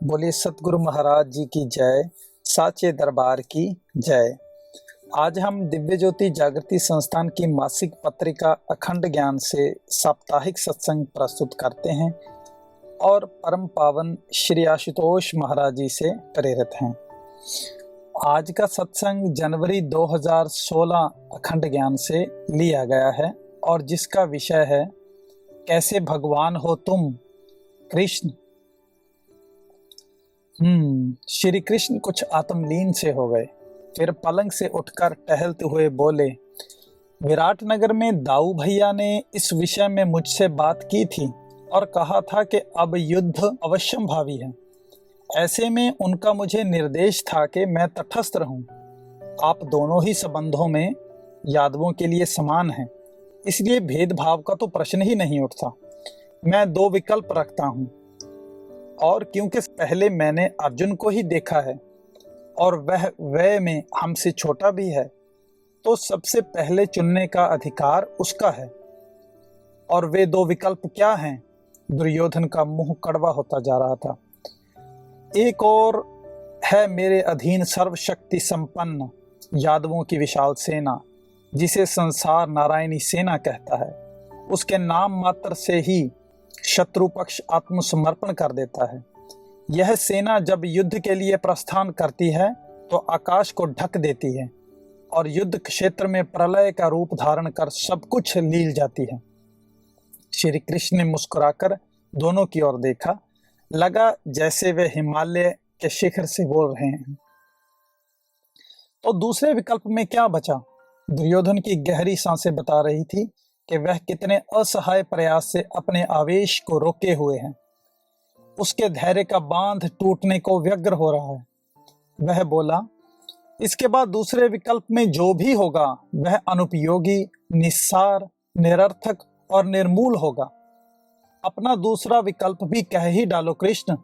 बोलिए सतगुरु महाराज जी की जय, साचे दरबार की जय। आज हम दिव्य ज्योति जागृति संस्थान की मासिक पत्रिका अखंड ज्ञान से साप्ताहिक सत्संग प्रस्तुत करते हैं और परम पावन श्री आशुतोष महाराज जी से प्रेरित हैं। आज का सत्संग जनवरी 2016 अखंड ज्ञान से लिया गया है और जिसका विषय है कैसे भगवान हो तुम कृष्ण। श्री कृष्ण कुछ आत्मलीन से हो गए, फिर पलंग से उठकर टहलते हुए बोले, विराट नगर में दाऊ भैया ने इस विषय में मुझसे बात की थी और कहा था कि अब युद्ध अवश्यम भावी है। ऐसे में उनका मुझे निर्देश था कि मैं तटस्थ रहूं। आप दोनों ही संबंधों में यादवों के लिए समान हैं, इसलिए भेदभाव का तो प्रश्न ही नहीं उठता। मैं दो विकल्प रखता हूं, और क्योंकि पहले मैंने अर्जुन को ही देखा है और वह व्यय में हमसे छोटा भी है, तो सबसे पहले चुनने का अधिकार उसका है। और वे दो विकल्प क्या हैं? दुर्योधन का मुंह कड़वा होता जा रहा था। एक और है मेरे अधीन सर्वशक्ति संपन्न यादवों की विशाल सेना, जिसे संसार नारायणी सेना कहता है। उसके नाम मात्र से ही शत्रु पक्ष आत्मसमर्पण कर देता है। यह सेना जब युद्ध के लिए प्रस्थान करती है तो आकाश को ढक देती है और युद्ध क्षेत्र में प्रलय का रूप धारण कर सब कुछ लील जाती है। श्री कृष्ण ने मुस्कुराकर दोनों की ओर देखा, लगा जैसे वे हिमालय के शिखर से बोल रहे हैं। तो दूसरे विकल्प में क्या बचा? दुर्योधन की गहरी सांसें बता रही थी कि वह कितने असहाय प्रयास से अपने आवेश को रोके हुए हैं। उसके धैर्य का बांध टूटने को व्यग्र हो रहा है। वह बोला, इसके बाद दूसरे विकल्प में जो भी होगा वह अनुपयोगी, निस्सार, निरर्थक और निर्मूल होगा। अपना दूसरा विकल्प भी कह ही डालो कृष्ण।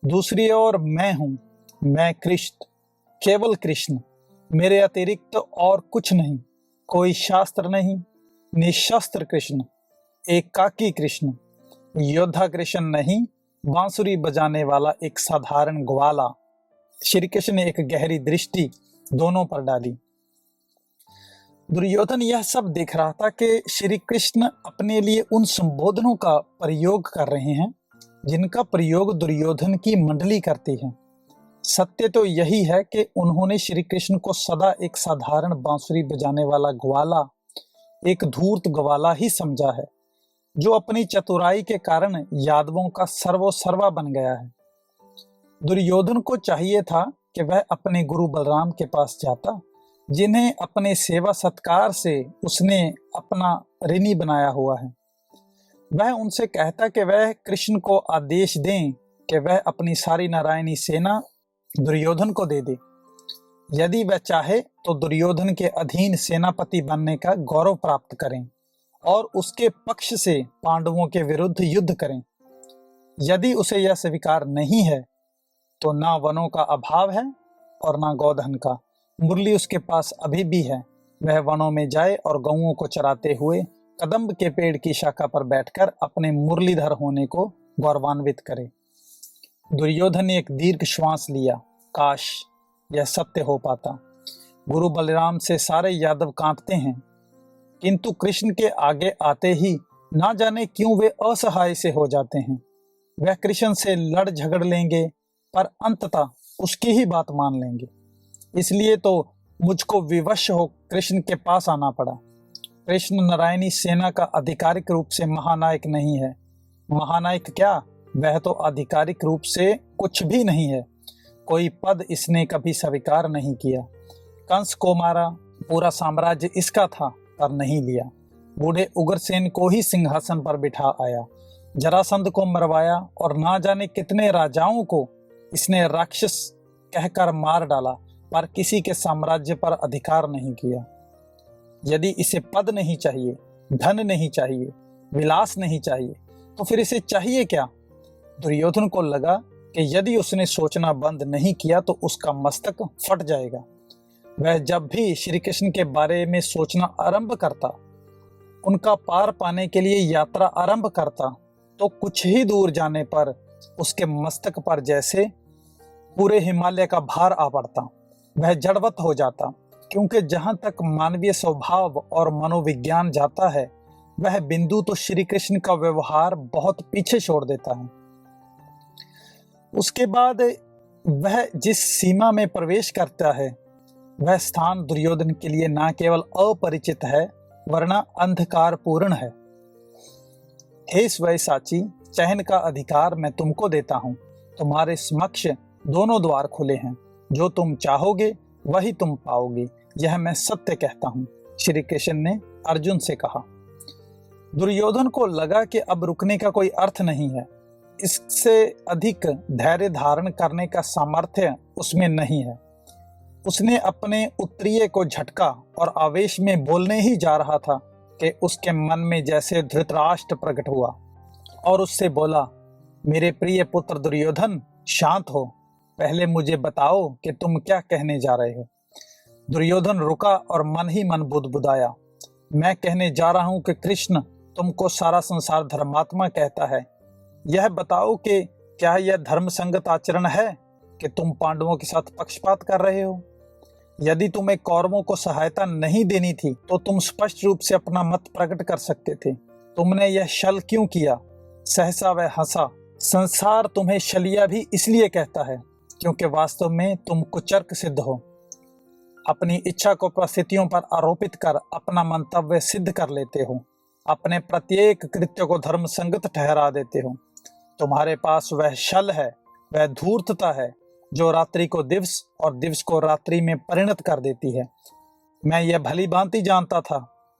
दूसरी ओर मैं हूं, मैं कृष्ण, केवल कृष्ण, मेरे अतिरिक्त और कुछ नहीं। कोई शास्त्र नहीं, निशस्त्र कृष्ण, एकाकी कृष्ण, योद्धा कृष्ण नहीं, बांसुरी बजाने वाला एक साधारण ग्वाला। श्री कृष्ण ने एक गहरी दृष्टि दोनों पर डाली। दुर्योधन यह सब देख रहा था कि श्री कृष्ण अपने लिए उन संबोधनों का प्रयोग कर रहे हैं जिनका प्रयोग दुर्योधन की मंडली करती है। सत्य तो यही है कि उन्होंने श्री कृष्ण को सदा एक साधारण बांसुरी बजाने वाला ग्वाला, एक धूर्त ग्वाला ही समझा है, जो अपनी चतुराई के कारण यादवों का सर्वोसर्वा बन गया है। दुर्योधन को चाहिए था कि वह अपने गुरु बलराम के पास जाता, जिन्हें अपने सेवा सत्कार से उसने अपना ऋणी बनाया हुआ है। वह उनसे कहता कि वह कृष्ण को आदेश दें कि वह अपनी सारी नारायणी सेना दुर्योधन को दे दे। यदि वह चाहे तो दुर्योधन के अधीन सेनापति बनने का गौरव प्राप्त करें और उसके पक्ष से पांडवों के विरुद्ध युद्ध करें। यदि उसे यह स्वीकार नहीं है तो ना वनों का अभाव है और ना गोधन का। मुरली उसके पास अभी भी है। वह वनों में जाए और गौओं को चराते हुए कदम्ब के पेड़ की शाखा पर बैठकर अपने मुरलीधर होने को गौरवान्वित करे। दुर्योधन ने एक दीर्घ श्वास लिया। काश यह सत्य हो पाता। गुरु बलराम से सारे यादव कांपते हैं, किंतु कृष्ण के आगे आते ही ना जाने क्यों वे असहाय से हो जाते हैं। वह कृष्ण से लड़ झगड़ लेंगे पर अंततः उसकी ही बात मान लेंगे। इसलिए तो मुझको विवश हो कृष्ण के पास आना पड़ा। कृष्ण नारायणी सेना का आधिकारिक रूप से महानायक नहीं है। महानायक क्या, वह तो आधिकारिक रूप से कुछ भी नहीं है। कोई पद इसने कभी स्वीकार नहीं किया। कंस को मारा, पूरा साम्राज्य इसका था, पर नहीं लिया। बूढ़े उग्रसेन को ही सिंहासन पर बिठा आया। जरासंध को मरवाया और ना जाने कितने राजाओं को इसने राक्षस कहकर मार डाला, पर किसी के साम्राज्य पर अधिकार नहीं किया। यदि इसे पद नहीं चाहिए, धन नहीं चाहिए, विलास नहीं चाहिए, तो फिर इसे चाहिए क्या? दुर्योधन को लगा कि यदि उसने सोचना बंद नहीं किया तो उसका मस्तक फट जाएगा। वह जब भी श्री कृष्ण के बारे में सोचना आरंभ करता, उनका पार पाने के लिए यात्रा आरंभ करता, तो कुछ ही दूर जाने पर उसके मस्तक पर जैसे पूरे हिमालय का भार आ पड़ता। वह जड़वत हो जाता, क्योंकि जहां तक मानवीय स्वभाव और मनोविज्ञान जाता है, वह बिंदु तो श्री कृष्ण का व्यवहार बहुत पीछे छोड़ देता है। उसके बाद वह जिस सीमा में प्रवेश करता है, वह स्थान दुर्योधन के लिए न केवल अपरिचित है, वरना अंधकारपूर्ण है। हे स्वयसाची, चयन का अधिकार मैं तुमको देता हूँ। तुम्हारे समक्ष दोनों द्वार खुले हैं, जो तुम चाहोगे वही तुम पाओगे, यह मैं सत्य कहता हूँ, श्री कृष्ण ने अर्जुन से कहा। दुर्योधन को लगा कि अब रुकने का कोई अर्थ नहीं है, इससे अधिक धैर्य धारण करने का सामर्थ्य उसमें नहीं है। उसने अपने उत्तरीय को झटका और आवेश में बोलने ही जा रहा था कि उसके मन में जैसे धृतराष्ट्र प्रकट हुआ और उससे बोला, मेरे प्रिय पुत्र दुर्योधन, शांत हो, पहले मुझे बताओ कि तुम क्या कहने जा रहे हो। दुर्योधन रुका और मन ही मन बुदबुदाया, मैं कहने जा रहा हूं कि कृष्ण तुमको सारा संसार धर्मात्मा कहता है। यह बताओ कि क्या यह धर्म संगत आचरण है कि तुम पांडवों के साथ पक्षपात कर रहे हो। यदि तुम्हें कौरवों को सहायता नहीं देनी थी तो तुम स्पष्ट रूप से अपना मत प्रकट कर सकते थे। तुमने यह छल क्यों किया। सहसा वह हंसा। संसार तुम्हें छलिया भी इसलिए कहता है क्योंकि वास्तव में तुम कुचर्क सिद्ध हो। अपनी इच्छा को परिस्थितियों पर आरोपित कर अपना मंतव्य सिद्ध कर लेते हो। अपने प्रत्येक कृत्य को धर्म संगत ठहरा देते हो। तुम्हारे पास वह छल है, वह धूर्तता है जो रात्रि को दिवस और दिवस को रात्रि में परिणत कर देती है। मैं यह भली भांति जानता था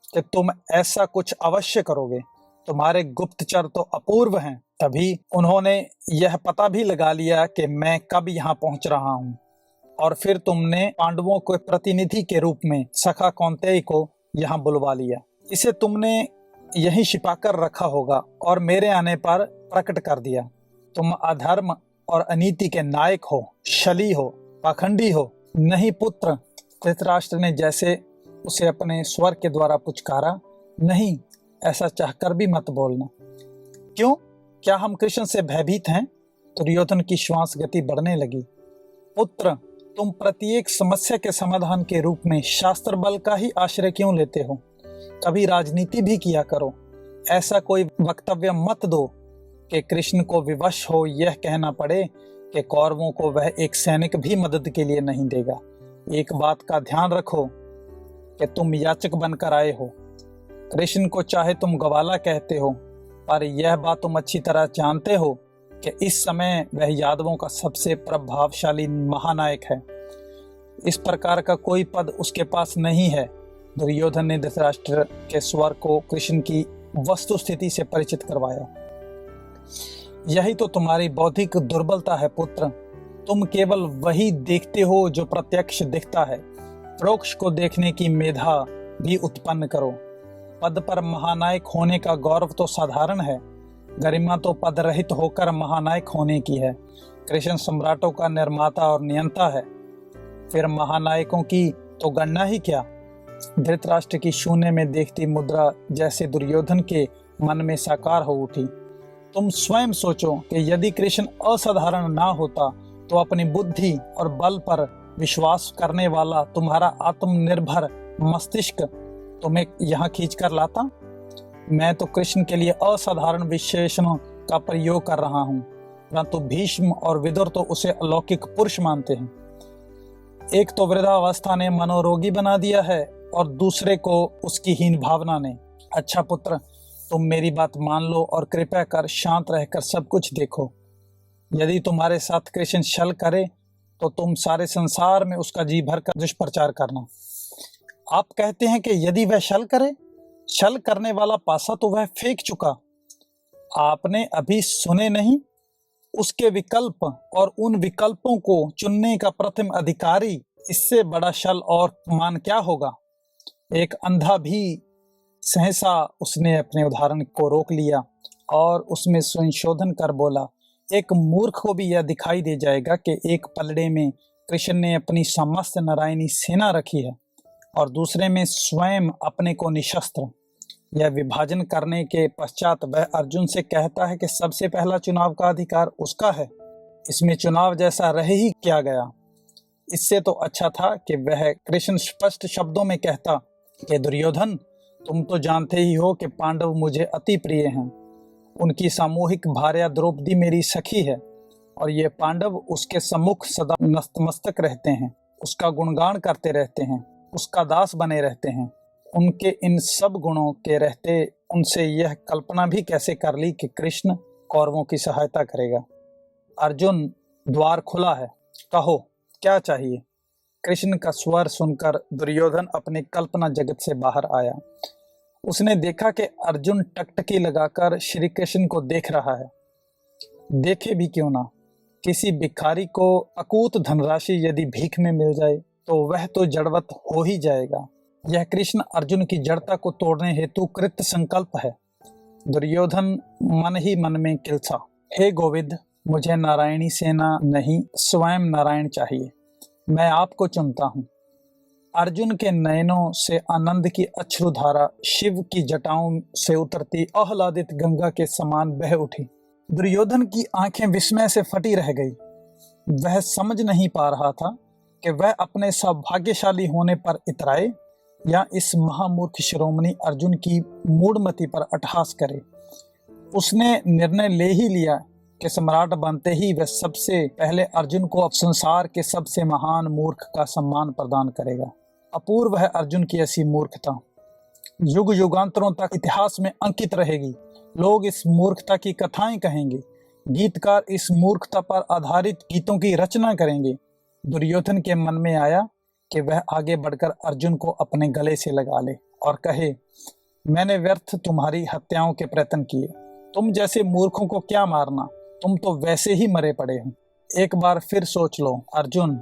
कि तुम ऐसा कुछ अवश्य करोगे। तुम्हारे गुप्तचर तो अपूर्व हैं। तभी उन्होंने यह पता भी लगा लिया कि मैं कब यहाँ पहुंच रहा हूँ, और फिर तुमने पांडवों के प्रतिनिधि के रूप में सखा कौन्तेय को यहाँ बुलवा लिया। इसे तुमने यहीं छिपा कर रखा होगा और मेरे आने पर प्रकट कर दिया। तुम अधर्म और अनीति के नायक हो, छली हो, पाखंडी हो। नहीं पुत्र, धृतराष्ट्र ने जैसे उसे अपने स्वर के द्वारा पुचकारा, नहीं, ऐसा चाहकर भी मत बोलना। क्यों, क्या हम कृष्ण से भयभीत हैं? दुर्योधन की श्वास गति बढ़ने लगी। पुत्र, तुम प्रत्येक समस्या के समाधान के रूप में शास्त्र बल का ही आश्रय क्यों लेते हो? कभी राजनीति भी किया करो। ऐसा कोई वक्तव्य मत दो कि कृष्ण को विवश हो यह कहना पड़े कि कौरवों को वह एक सैनिक भी मदद के लिए नहीं देगा। एक बात का ध्यान रखो कि तुम याचक बनकर आए हो। कृष्ण को चाहे तुम गवाला कहते हो, पर यह बात तुम अच्छी तरह जानते हो कि इस समय वह यादवों का सबसे प्रभावशाली महानायक है। इस प्रकार का कोई पद उसके पास नहीं है। दुर्योधन ने धृतराष्ट्र के स्वर को कृष्ण की वस्तु स्थिति से परिचित करवाया। यही तो तुम्हारी बौद्धिक दुर्बलता है पुत्र। तुम केवल वही देखते हो जो प्रत्यक्ष दिखता है। परोक्ष को देखने की मेधा भी उत्पन्न करो। पद पर महानायक होने का गौरव तो साधारण है, गरिमा तो पद रहित होकर महानायक होने की है। कृष्ण सम्राटों का निर्माता और नियंता है, फिर महानायकों की तो गणना ही क्या। धृतराष्ट्र की शून्य में देखती मुद्रा जैसे दुर्योधन के मन में साकार हो उठी। तुम स्वयं सोचो कि यदि कृष्ण असाधारण ना होता तो अपनी बुद्धि और बल पर विश्वास करने वाला तुम्हारा आत्मनिर्भर मस्तिष्क तुम्हें यहाँ खींच कर लाता। मैं तो कृष्ण के लिए असाधारण विशेषणों का प्रयोग कर रहा हूँ, परंतु भीष्म और विदुर तो उसे अलौकिक पुरुष मानते हैं। एक तो वृद्धावस्था ने मनोरोगी बना दिया है और दूसरे को उसकी हीन भावना ने। अच्छा पुत्र, तुम मेरी बात मान लो और कृपया कर शांत रहकर सब कुछ देखो। यदि तुम्हारे साथ कृष्ण छल करे तो तुम सारे संसार में उसका जी भर कर दुष्प्रचार करना। आप कहते हैं कि यदि वह छल करे, छल करने वाला पासा तो वह फेंक चुका। आपने अभी सुने नहीं? उसके विकल्प और उन विकल्पों को चुनने का प्रथम अधिकारी, इससे बड़ा छल और मान क्या होगा। एक अंधा भी। सहसा उसने अपने उदाहरण को रोक लिया और उसमें संशोधन कर बोला, एक मूर्ख को भी यह दिखाई दे जाएगा कि एक पलड़े में कृष्ण ने अपनी समस्त नारायणी सेना रखी है और दूसरे में स्वयं अपने को निशस्त्र। यह विभाजन करने के पश्चात वह अर्जुन से कहता है कि सबसे पहला चुनाव का अधिकार उसका है। इसमें चुनाव जैसा रह ही क्या गया। इससे तो अच्छा था कि वह कृष्ण स्पष्ट शब्दों में कहता कि दुर्योधन, तुम तो जानते ही हो कि पांडव मुझे अति प्रिय हैं। उनकी सामूहिक भार्या द्रौपदी मेरी सखी है और ये पांडव उसके सम्मुख सदा नतमस्तक रहते हैं, उसका गुणगान करते रहते हैं, उसका दास बने रहते हैं। उनके इन सब गुणों के रहते उनसे यह कल्पना भी कैसे कर ली कि कृष्ण कौरवों की सहायता करेगा। अर्जुन, द्वार खुला है, कहो क्या चाहिए। कृष्ण का स्वर सुनकर दुर्योधन अपने कल्पना जगत से बाहर आया। उसने देखा कि अर्जुन टकटकी लगाकर श्री कृष्ण को देख रहा है। देखे भी क्यों ना, किसी भिखारी को अकूत धनराशि यदि भीख में मिल जाए तो वह तो जड़वत हो ही जाएगा। यह कृष्ण अर्जुन की जड़ता को तोड़ने हेतु कृत संकल्प है। दुर्योधन मन ही मन में किलसा, हे गोविंद, मुझे नारायणी सेना नहीं, स्वयं नारायण चाहिए। मैं आपको चुनता हूँ। अर्जुन के नयनों से आनंद की अश्रुधारा शिव की जटाओं से उतरती आह्लादित गंगा के समान बह उठी। दुर्योधन की आंखें विस्मय से फटी रह गई। वह समझ नहीं पा रहा था कि वह अपने सौभाग्यशाली होने पर इतराए या इस महामूर्ख शिरोमणि अर्जुन की मूढ़मति पर अट्टहास करे। उसने निर्णय ले ही लिया कि सम्राट बनते ही वह सबसे पहले अर्जुन को अब संसार के सबसे महान मूर्ख का सम्मान प्रदान करेगा। अपूर्व है अर्जुन की ऐसी मूर्खता, युग युगांतरों तक इतिहास में अंकित रहेगी। लोग इस मूर्खता की कथाएं कहेंगे, गीतकार इस मूर्खता पर आधारित गीतों की रचना करेंगे। दुर्योधन के मन में आया कि वह आगे बढ़कर अर्जुन को अपने गले से लगा ले और कहे, मैंने व्यर्थ तुम्हारी हत्याओं के प्रयत्न किए। तुम जैसे मूर्खों को क्या मारना, तुम तो वैसे ही मरे पड़े हो। एक बार फिर सोच लो अर्जुन,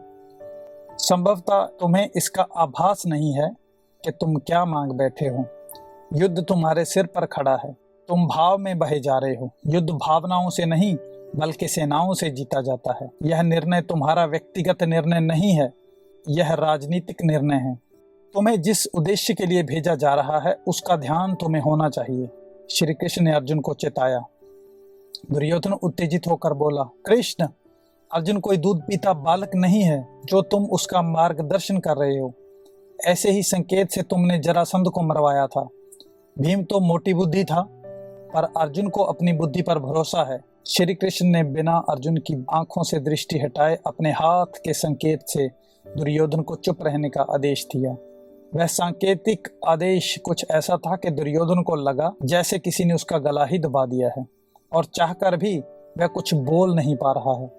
संभवतः तुम्हें इसका आभास नहीं है कि तुम क्या मांग बैठे हो। युद्ध तुम्हारे सिर पर खड़ा है, तुम भाव में बहे जा रहे हो। युद्ध भावनाओं से नहीं बल्कि सेनाओं से जीता जाता है। यह निर्णय तुम्हारा व्यक्तिगत निर्णय नहीं है, यह राजनीतिक निर्णय है। तुम्हें जिस उद्देश्य के लिए भेजा जा रहा है उसका ध्यान तुम्हें होना चाहिए। श्री कृष्ण ने अर्जुन को चेताया। दुर्योधन उत्तेजित होकर बोला, कृष्ण, अर्जुन कोई दूध पीता बालक नहीं है जो तुम उसका मार्गदर्शन कर रहे हो। ऐसे ही संकेत से तुमने जरासंध को मरवाया था। भीम तो मोटी बुद्धि था, पर अर्जुन को अपनी बुद्धि पर भरोसा है। श्री कृष्ण ने बिना अर्जुन की आंखों से दृष्टि हटाए अपने हाथ के संकेत से दुर्योधन को चुप रहने का आदेश दिया। वह सांकेतिक आदेश कुछ ऐसा था कि दुर्योधन को लगा जैसे किसी ने उसका गला ही दबा दिया है और चाहकर भी वह कुछ बोल नहीं पा रहा है।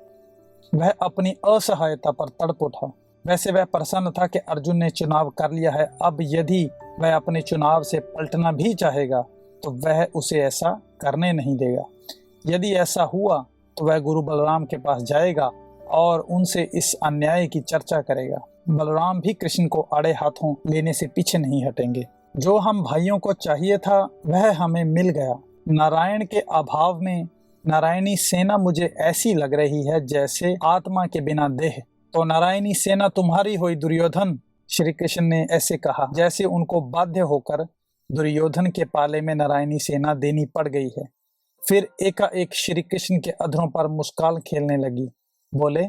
वह अपनी असहायता पर तड़प उठा। वैसे वह प्रसन्न था कि अर्जुन ने चुनाव कर लिया है। अब यदि वह अपने चुनाव से पलटना भी चाहेगा तो वह उसे ऐसा करने नहीं देगा। यदि ऐसा हुआ तो वह गुरु बलराम के पास जाएगा और उनसे इस अन्याय की चर्चा करेगा। बलराम भी कृष्ण को आड़े हाथों लेने से पीछे नहीं हटेंगे। जो हम भाइयों को चाहिए था वह हमें मिल गया। नारायण के अभाव में नारायणी सेना मुझे ऐसी लग रही है जैसे आत्मा के बिना देह। तो नारायणी सेना तुम्हारी हुई दुर्योधन। श्री कृष्ण ने ऐसे कहा जैसे उनको बाध्य होकर दुर्योधन के पाले में नारायणी सेना देनी पड़ गई है। फिर एकाएक श्री कृष्ण के अधरों पर मुस्कान खेलने लगी। बोले,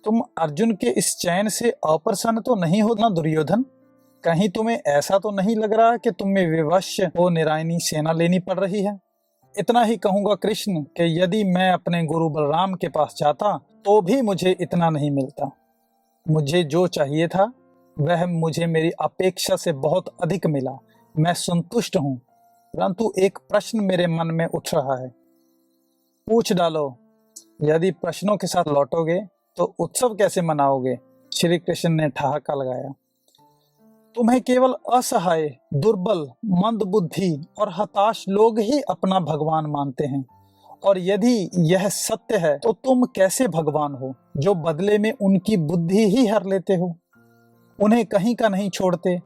तुम अर्जुन के इस चयन से अप्रसन्न तो नहीं हो ना दुर्योधन? कहीं तुम्हें ऐसा तो नहीं लग रहा कि तुम्हें विवश हो नारायणी सेना लेनी पड़ रही है? इतना ही कहूंगा कृष्ण कि यदि मैं अपने गुरु बलराम के पास जाता तो भी मुझे इतना नहीं मिलता। मुझे जो चाहिए था वह मुझे मेरी अपेक्षा से बहुत अधिक मिला। मैं संतुष्ट हूँ, परंतु एक प्रश्न मेरे मन में उठ रहा है। पूछ डालो। यदि प्रश्नों के साथ लौटोगे तो उत्सव कैसे मनाओगे? श्री कृष्ण ने ठहाका लगाया। तुम्हें केवल असहाय, दुर्बल, मंदबुद्धि और हताश लोग ही अपना भगवान मानते हैं। और यदि यह सत्य है तो तुम कैसे भगवान हो जो बदले में उनकी बुद्धि ही हर लेते हो, उन्हें कहीं का नहीं छोड़ते।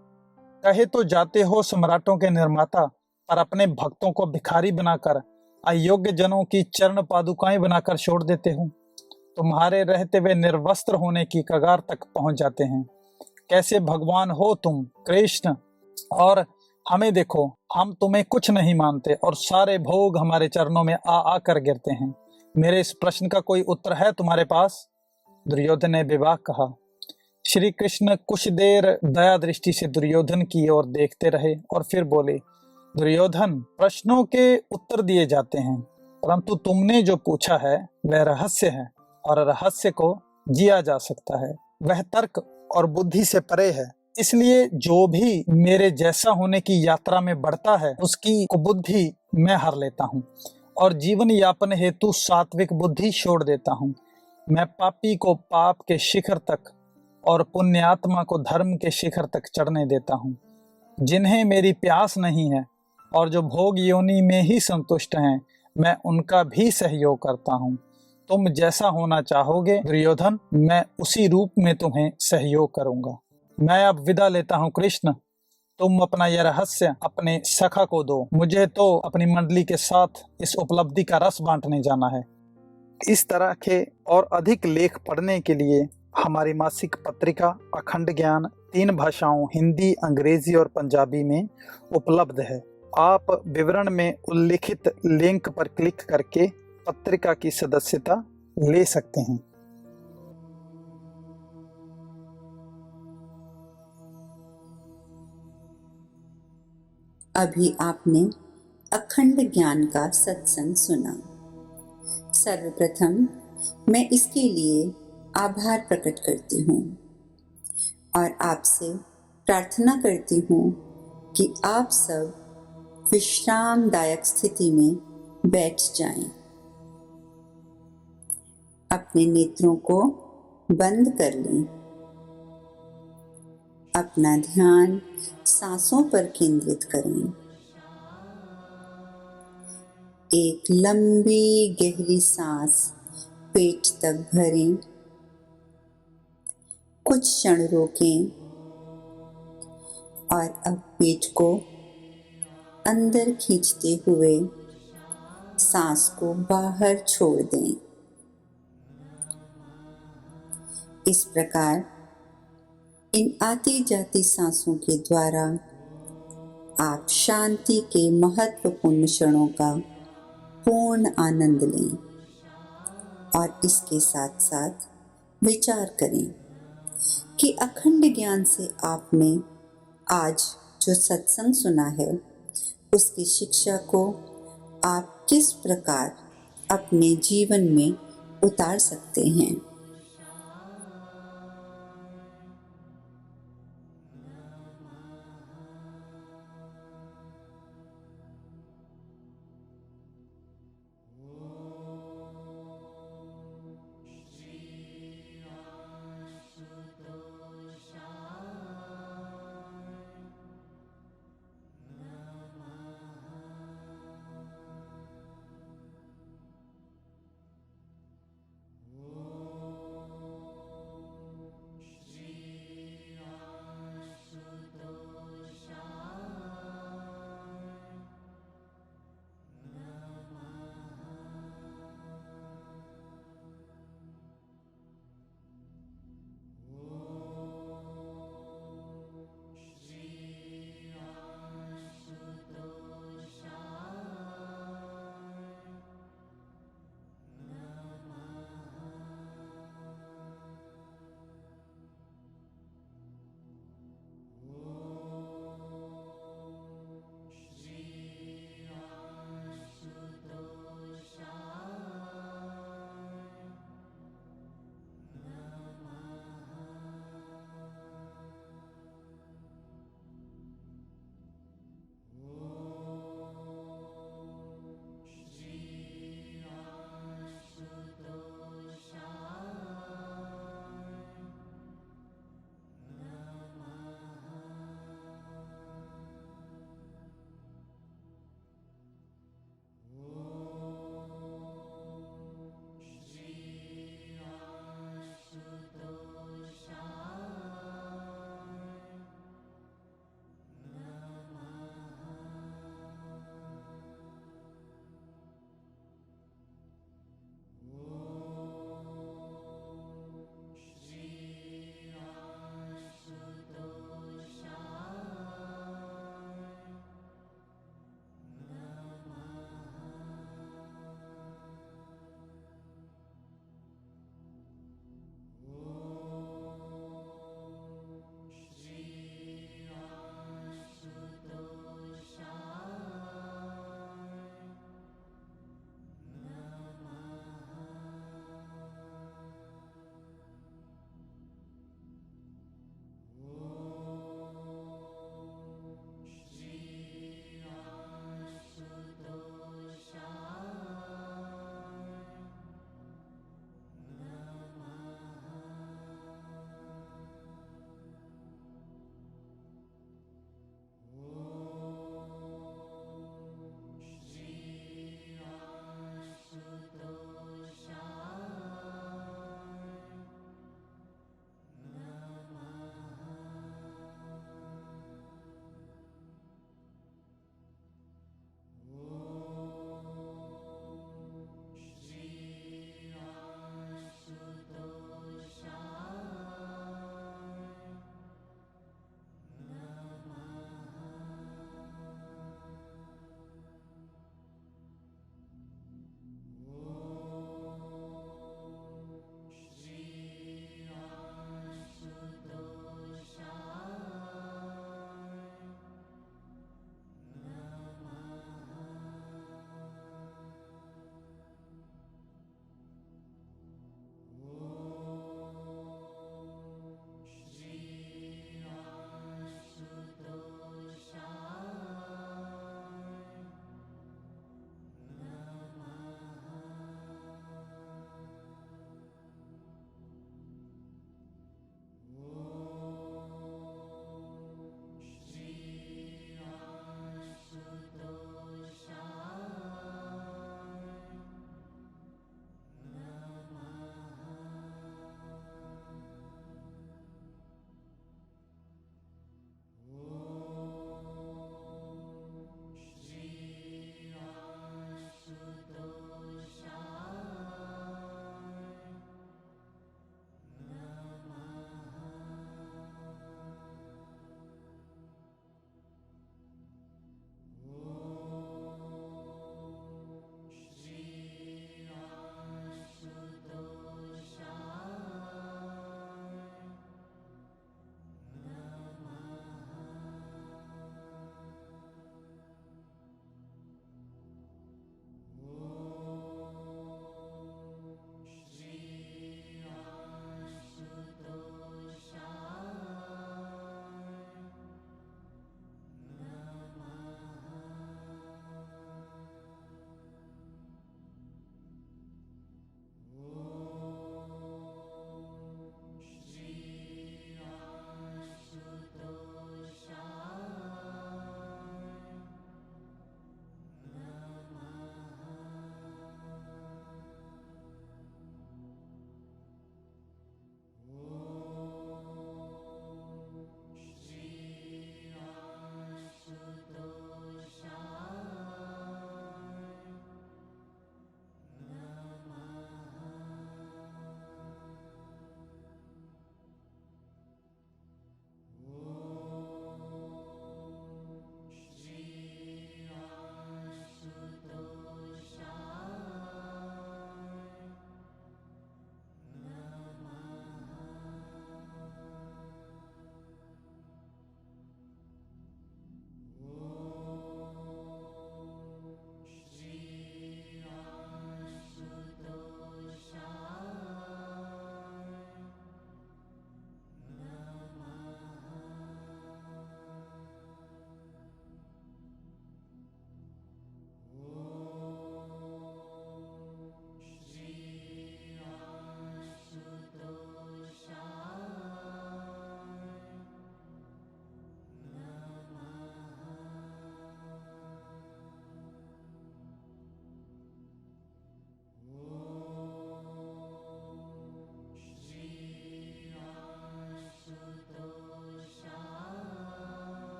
कहे तो जाते हो सम्राटों के निर्माता, पर अपने भक्तों को भिखारी बनाकर, अयोग्य जनों की चरण पादुकाएं बनाकर छोड़ देते हो। तुम्हारे रहते हुए निर्वस्त्र होने की कगार तक पहुंच जाते हैं। कैसे भगवान हो तुम कृष्ण? और हमें देखो, हम तुम्हें कुछ नहीं मानते और सारे भोग हमारे चरणों में आ आकर गिरते हैं। मेरे इस प्रश्न का कोई उत्तर है तुम्हारे पास? दुर्योधन ने बेबाक कहा। श्री कृष्ण कुछ देर दया दृष्टि से दुर्योधन की ओर देखते रहे और फिर बोले, दुर्योधन, प्रश्नों के उत्तर दिए जाते हैं, परंतु तुमने जो पूछा है वह रहस्य है और रहस्य को जिया जा सकता है। वह तर्क और बुद्धि से परे है। इसलिए जो भी मेरे जैसा होने की यात्रा में बढ़ता है उसकी कुबुद्धि मैं हर लेता हूँ और जीवन यापन हेतु सात्विक बुद्धि छोड़ देता हूँ। मैं पापी को पाप के शिखर तक और पुण्यात्मा को धर्म के शिखर तक चढ़ने देता हूँ। जिन्हें मेरी प्यास नहीं है और जो भोग योनि में ही संतुष्ट हैं, मैं उनका भी सहयोग करता हूँ। तुम जैसा होना चाहोगे दुर्योधन, मैं उसी रूप में तुम्हें सहयोग करूंगा। मैं अब विदा लेता हूँ कृष्ण। तुम अपना यह रहस्य अपने सखा को दो। मुझे तो अपनी मंडली के साथ इस उपलब्धि का रस बांटने जाना है। इस तरह के और अधिक लेख पढ़ने के लिए हमारी मासिक पत्रिका अखंड ज्ञान 3 भाषाओं हिंदी, अंग्रेजी और पंजाबी में उपलब्ध है। आप विवरण में उल्लिखित लिंक पर क्लिक करके पत्रिका की सदस्यता ले सकते हैं। अभी आपने अखंड ज्ञान का सत्संग सुना। सर्वप्रथम मैं इसके लिए आभार प्रकट करती हूँ और आपसे प्रार्थना करती हूँ कि आप सब विश्रामदायक स्थिति में बैठ जाएं। अपने नेत्रों को बंद कर लें। अपना ध्यान सांसों पर केंद्रित करें। एक लंबी गहरी सांस पेट तक भरें। कुछ क्षण रोकें और अब पेट को अंदर खींचते हुए सांस को बाहर छोड़ दें। इस प्रकार इन आती जाती सांसों के द्वारा आप शांति के महत्वपूर्ण क्षणों का पूर्ण आनंद लें और इसके साथ साथ विचार करें कि अखंड ज्ञान से आपने आज जो सत्संग सुना है उसकी शिक्षा को आप किस प्रकार अपने जीवन में उतार सकते हैं।